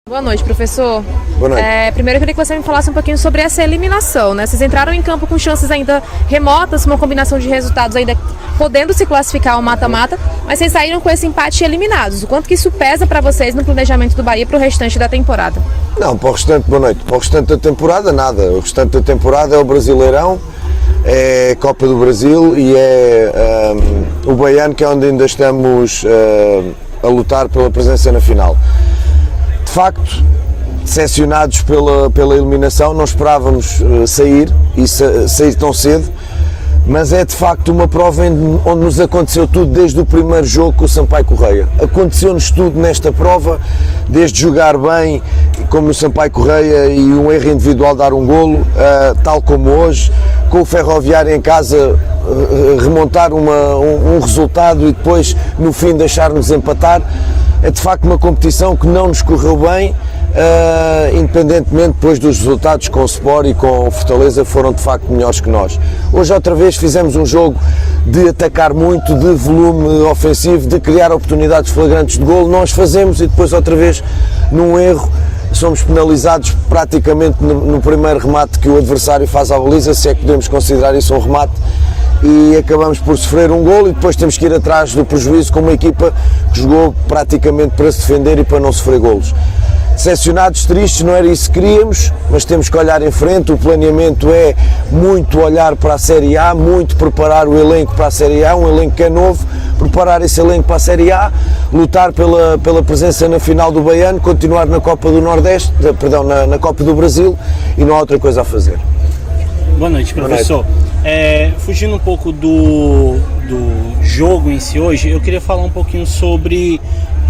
Boa noite, professor. Boa noite. Primeiro eu queria que você me falasse um pouquinho sobre essa eliminação, né? Vocês entraram em campo com chances ainda remotas, uma combinação de resultados ainda podendo se classificar ao mata-mata, mas vocês saíram com esse empate eliminados. O quanto que isso pesa para vocês no planejamento do Bahia para o restante da temporada? Não, para o restante, boa noite. Para o restante da temporada, nada. O restante da temporada é o Brasileirão, é a Copa do Brasil e é o Baiano, que é onde ainda estamos a lutar pela presença na final. De facto, decepcionados pela eliminação, não esperávamos sair tão cedo, mas é de facto uma prova onde nos aconteceu tudo desde o primeiro jogo com o Sampaio Correia. Aconteceu-nos tudo nesta prova, desde jogar bem, como no Sampaio Correia, e um erro individual dar um golo, tal como hoje, com o Ferroviário em casa remontar um resultado e depois no fim deixar-nos empatar. É de facto uma competição que não nos correu bem, independentemente depois dos resultados com o Sport e com o Fortaleza foram de facto melhores que nós. Hoje outra vez fizemos um jogo de atacar muito, de volume ofensivo, de criar oportunidades flagrantes de golo, nós fazemos e depois outra vez num erro somos penalizados praticamente no primeiro remate que o adversário faz à baliza, se é que podemos considerar isso um remate, e acabamos por sofrer um golo e depois temos que ir atrás do prejuízo com uma equipa que jogou praticamente para se defender e para não sofrer golos. Decepcionados, tristes, não era isso que queríamos, mas temos que olhar em frente. O planeamento é muito olhar para a Série A, muito preparar o elenco para a Série A, um elenco que é novo, preparar esse elenco para a Série A, lutar pela presença na final do Baiano, continuar na Copa do Nordeste, na Copa do Brasil, e não há outra coisa a fazer. Boa noite, professor. Boa noite. Fugindo um pouco do jogo em si hoje, eu queria falar um pouquinho sobre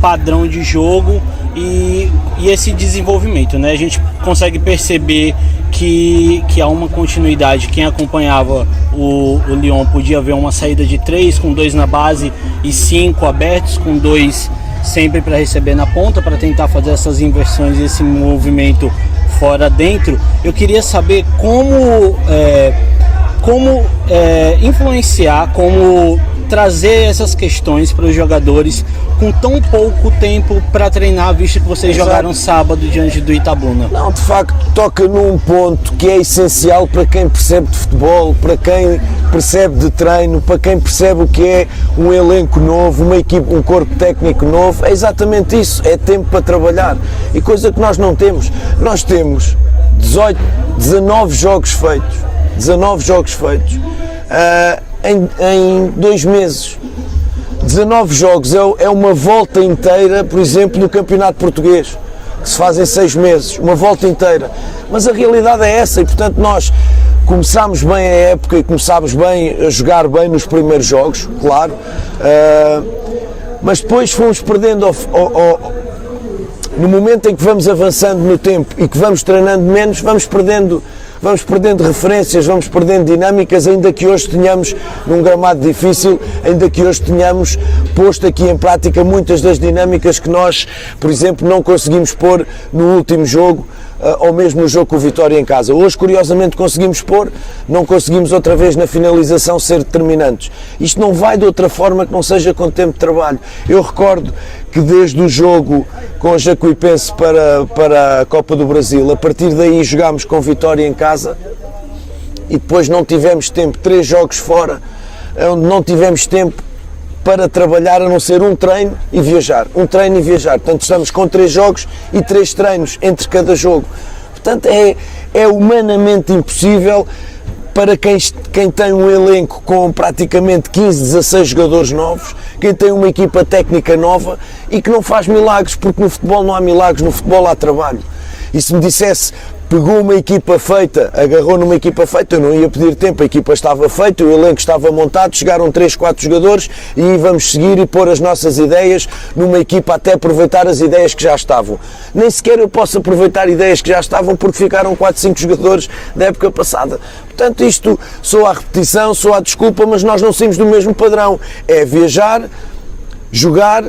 padrão de jogo e esse desenvolvimento, né? A gente consegue perceber que há uma continuidade. Quem acompanhava o Lyon podia ver uma saída de 3 com 2 na base e 5 abertos, com 2 sempre para receber na ponta, para tentar fazer essas inversões, esse movimento fora dentro. Eu queria saber como influenciar, como trazer essas questões para os jogadores com tão pouco tempo para treinar, visto que vocês jogaram sábado diante do Itabuna. Não, de facto toca num ponto que é essencial para quem percebe de futebol, para quem percebe de treino, para quem percebe o que é um elenco novo, uma equipe, um corpo técnico novo. É exatamente isso, é tempo para trabalhar, e coisa que nós não temos. Nós temos 19 jogos feitos em 2 meses. 19 jogos é uma volta inteira, por exemplo, no Campeonato Português, que se faz em 6 meses, uma volta inteira. Mas a realidade é essa, e portanto nós começámos bem a época e começámos bem a jogar bem nos primeiros jogos, claro, mas depois fomos perdendo no momento em que vamos avançando no tempo e que vamos treinando menos, vamos perdendo referências, vamos perdendo dinâmicas, ainda que hoje tenhamos, num gramado difícil, ainda que hoje tenhamos posto aqui em prática muitas das dinâmicas que nós, por exemplo, não conseguimos pôr no último jogo, ou mesmo no jogo com o Vitória em casa. Hoje, curiosamente, conseguimos pôr, não conseguimos outra vez na finalização ser determinantes. Isto não vai de outra forma que não seja com tempo de trabalho. Eu recordo que desde o jogo com o Jacuipense para a Copa do Brasil, a partir daí jogámos com Vitória em casa e depois não tivemos tempo, 3 jogos fora, onde não tivemos tempo para trabalhar, a não ser um treino e viajar. Portanto, estamos com 3 jogos e 3 treinos entre cada jogo. Portanto, é humanamente impossível para quem tem um elenco com praticamente 15, 16 jogadores novos, quem tem uma equipa técnica nova e que não faz milagres, porque no futebol não há milagres, no futebol há trabalho. E se me dissesse, pegou uma equipa feita, agarrou numa equipa feita, eu não ia pedir tempo, a equipa estava feita, o elenco estava montado, chegaram 3, 4 jogadores e vamos seguir e pôr as nossas ideias numa equipa até aproveitar as ideias que já estavam. Nem sequer eu posso aproveitar ideias que já estavam porque ficaram 4, 5 jogadores da época passada. Portanto, isto sou à repetição, sou à desculpa, mas nós não saímos do mesmo padrão. É viajar, jogar,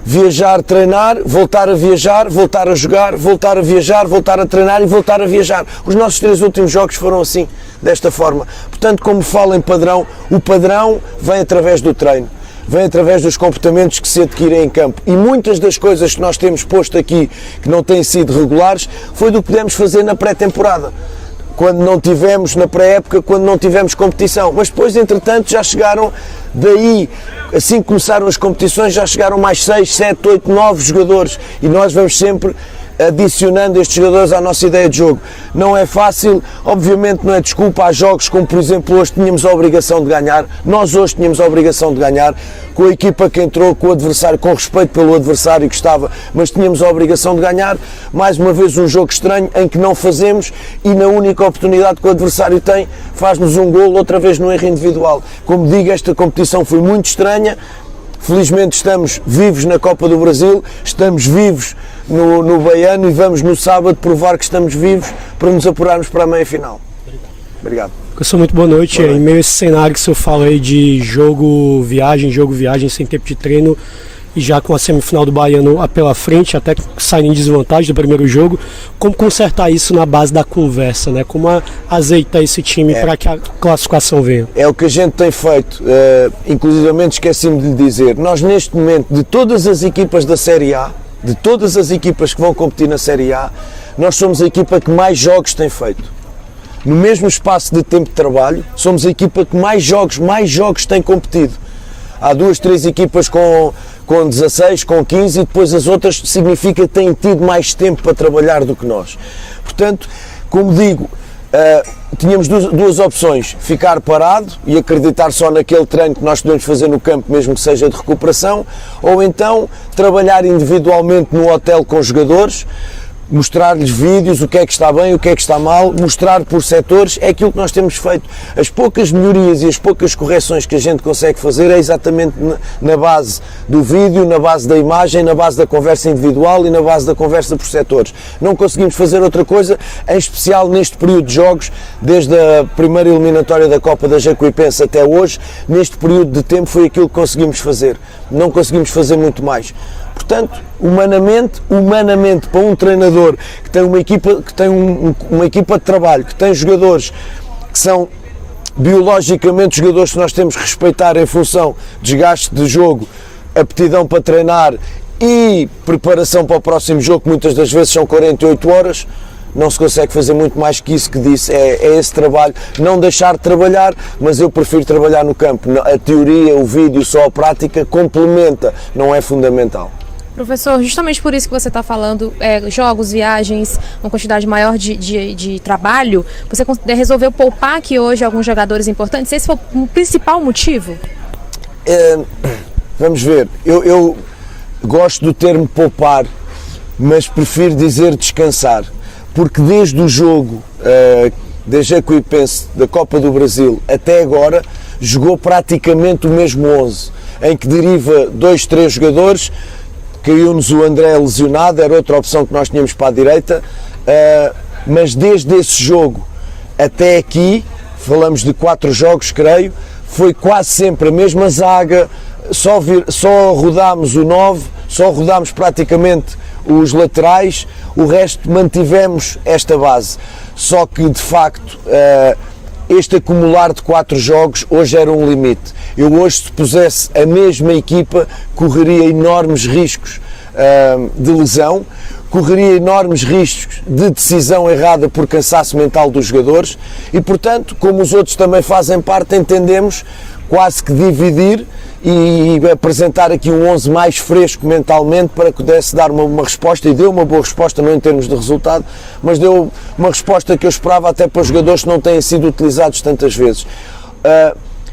viajar, treinar, voltar a viajar, voltar a jogar, voltar a viajar, voltar a treinar e voltar a viajar. Os nossos 3 últimos jogos foram assim, desta forma. Portanto, como falo em padrão, o padrão vem através do treino. vem através dos comportamentos que se adquirem em campo. E muitas das coisas que nós temos posto aqui, que não têm sido regulares, foi do que pudemos fazer na pré-temporada. Quando não tivemos, na pré-época, quando não tivemos competição. Mas depois, entretanto, já chegaram, daí, assim que começaram as competições, já chegaram mais 6, 7, 8, 9 jogadores. E nós vamos sempre adicionando estes jogadores à nossa ideia de jogo. Não é fácil, obviamente não é desculpa. Há jogos como, por exemplo, hoje tínhamos a obrigação de ganhar. Nós hoje tínhamos a obrigação de ganhar, com a equipa que entrou, com o adversário, com respeito pelo adversário que estava, mas tínhamos a obrigação de ganhar. Mais uma vez um jogo estranho em que não fazemos e na única oportunidade que o adversário tem, faz-nos um golo, outra vez no erro individual. Como digo, esta competição foi muito estranha. Felizmente estamos vivos na Copa do Brasil, estamos vivos no Baiano e vamos no sábado provar que estamos vivos para nos apurarmos para a meia-final. Obrigado. Professor, muito boa noite. Em meio a esse cenário que o senhor fala aí de jogo-viagem, sem tempo de treino e já com a semifinal do Baiano pela frente, até saindo em desvantagem do primeiro jogo, como consertar isso na base da conversa, né? Como azeitar esse time para que a classificação venha? É o que a gente tem feito, inclusivamente esqueci-me de lhe dizer, nós neste momento, de todas as equipas da Série A, de todas as equipas que vão competir na Série A, nós somos a equipa que mais jogos tem feito. No mesmo espaço de tempo de trabalho, somos a equipa que mais jogos tem competido. Há 2, 3 equipas com 16, com 15 e depois as outras significa que têm tido mais tempo para trabalhar do que nós. Portanto, como digo, tínhamos duas opções: ficar parado e acreditar só naquele treino que nós podemos fazer no campo, mesmo que seja de recuperação, ou então trabalhar individualmente no hotel com os jogadores, mostrar-lhes vídeos, o que é que está bem, o que é que está mal, mostrar por setores. É aquilo que nós temos feito. As poucas melhorias e as poucas correções que a gente consegue fazer é exatamente na base do vídeo, na base da imagem, na base da conversa individual e na base da conversa por setores. Não conseguimos fazer outra coisa, em especial neste período de jogos, desde a primeira eliminatória da Copa da Jacuipense até hoje. Neste período de tempo foi aquilo que conseguimos fazer. Não conseguimos fazer muito mais. Portanto, humanamente, para um treinador que tem uma equipa, uma equipa de trabalho, que tem jogadores que são biologicamente jogadores que nós temos que respeitar em função de desgaste de jogo, aptidão para treinar e preparação para o próximo jogo, que muitas das vezes são 48 horas, não se consegue fazer muito mais que isso que disse. É esse trabalho, não deixar de trabalhar, mas eu prefiro trabalhar no campo. A teoria, o vídeo, só a prática complementa, não é fundamental. Professor, justamente por isso que você está falando, jogos, viagens, uma quantidade maior de trabalho, você resolveu poupar aqui hoje alguns jogadores importantes? Esse foi o principal motivo? Vamos ver, eu gosto do termo poupar, mas prefiro dizer descansar, porque desde o jogo da Jacuipense, da Copa do Brasil, até agora, jogou praticamente o mesmo 11, em que deriva 2, 3 jogadores. Caiu-nos o André lesionado, era outra opção que nós tínhamos para a direita, mas desde esse jogo até aqui, falamos de 4 jogos, creio, foi quase sempre a mesma zaga, só rodámos o 9, só rodámos praticamente os laterais, o resto mantivemos esta base. Só que, de facto, este acumular de 4 jogos hoje era um limite. Eu hoje, se pusesse a mesma equipa, correria enormes riscos de lesão, correria enormes riscos de decisão errada por cansaço mental dos jogadores e, portanto, como os outros também fazem parte, entendemos quase que dividir e apresentar aqui um 11 mais fresco mentalmente para que pudesse dar uma resposta, e deu uma boa resposta, não em termos de resultado, mas deu uma resposta que eu esperava até para os jogadores que não têm sido utilizados tantas vezes.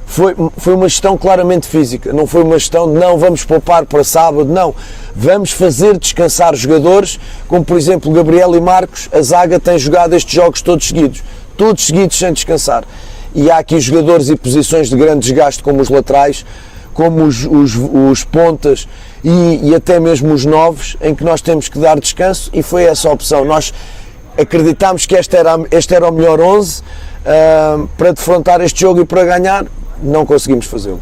Foi uma gestão claramente física, não foi uma gestão de não, vamos poupar para sábado, não. Vamos fazer descansar os jogadores, como por exemplo Gabriel e Marcos, a zaga tem jogado estes jogos todos seguidos sem descansar. E há aqui jogadores e posições de grande desgaste, como os laterais, como os pontas e até mesmo os novos, em que nós temos que dar descanso, e foi essa a opção. Nós acreditámos que este era o melhor 11 para defrontar este jogo e para ganhar, não conseguimos fazê-lo.